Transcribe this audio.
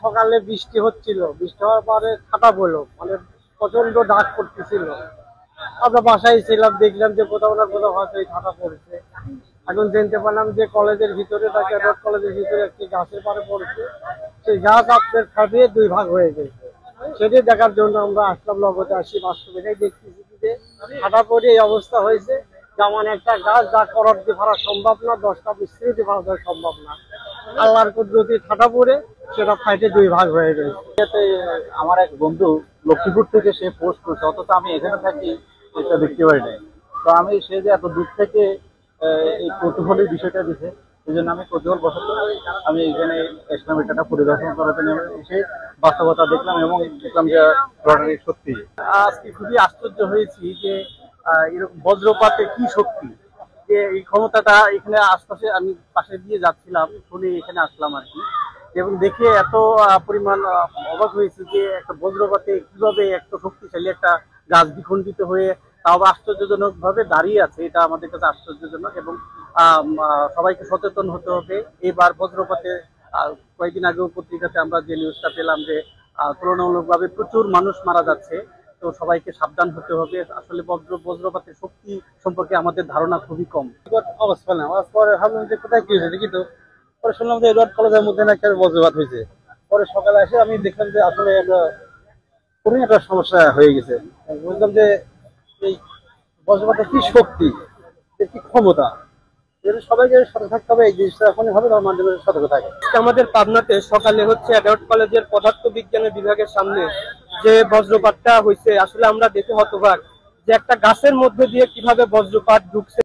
সকালে বৃষ্টি হচ্ছিল, বৃষ্টি হওয়ার পরে ছাতা পড়লো, মানে প্রচন্ড ডাক পড়তেছিল। আমরা বাসায় ছিলাম, দেখলাম যে কোথাও না কোথাও হয়তো এই ছাতা পড়ছে। এখন জানতে পারলাম যে কলেজের ভিতরে, কলেজের ভিতরে একটি গাছের পাড়ে পড়ছে। সেই গাছ আপনার ফাটিয়ে দুই ভাগ হয়ে গেছে। সেটি দেখার জন্য আমরা আসলাম, লগতে আসি, বাস্তবে দেখতেছি যে ছাতা পড়ে এই অবস্থা হয়েছে। যেমন একটা গাছ যা করট দিয়ে ফাড়া সম্ভব না, 10টা মিস্ত্রি দিয়ে ফাড়া সম্ভব না, আল্লাহর কুদরতে ছাতা পড়ে সেটা ফাইটে দুই ভাগ হয়ে গেছে। আমার এক বন্ধু লক্ষ্মীপুর থেকে সে পোস্ট করছে, অথচ আমি এখানে থাকি এটা দেখতে পারি নাই। তো আমি সে যে এত দূর থেকে এই কৌতূহলের বিষয়টা দিছে, সেই জন্য আমি কৌতূহল বসত আমি এখানে ইসলাম এটা পরিদর্শন করাতে নেমে এসে বাস্তবতা দেখলাম এবং দেখলাম যে ঘটনাটি সত্যি। আজকে খুবই আশ্চর্য হয়েছি যে এরকম বজ্রপাতে কি শক্তি, যে এই ক্ষমতাটা এখানে আশপাশে আমি পাশে দিয়ে যাচ্ছিলাম, শুনে এখানে আসলাম আর কি, এবং দেখে এত পরিমাণ অবাক হয়েছি যে একটা বজ্রপাতে কিভাবে এত শক্তিশালী একটা গাছ বিখণ্ডিত হয়ে তাও আশ্চর্যজনক ভাবে দাঁড়িয়ে আছে। এটা আমাদের কাছে আশ্চর্যজনক এবং সবাইকে সচেতন হতে হবে। এবার বজ্রপাতে কয়েকদিন আগেও পত্রিকাতে আমরা যে নিউজটা পেলাম যে তুলনামূলকভাবে প্রচুর মানুষ মারা যাচ্ছে। তো সবাইকে সাবধান হতে হবে। আসলে বজ্রপাতের শক্তি সম্পর্কে আমাদের ধারণা খুবই কম। অবস্থা পেলাম, পরে ভাবলাম যে কোথায় কি হয়েছে দেখি, তো পরে শুনলাম যে এডওয়ার্ড কলেজের মধ্যে নাকি বজ্রপাত হয়েছে। পরে সকালে এসে আমি দেখলাম যে আসলে একটা সমস্যা হয়ে গেছে। বুঝলাম যে এই বজ্রপাতের কি শক্তি, কি ক্ষমতা, সবাইকে সতর্ক থাকতে হবে। এই জিনিসটা এখনই হবে, তার মাধ্যমে সতর্ক থাকে। আমাদের পাবনাতে সকালে হচ্ছে এডওয়ার্ড কলেজের পদার্থ বিজ্ঞানের বিভাগের সামনে যে বজ্রপাতটা হয়েছে, আসলে আমরা দেখে হতবাক যে একটা গাছের মধ্যে দিয়ে কিভাবে বজ্রপাত ঢুকছে।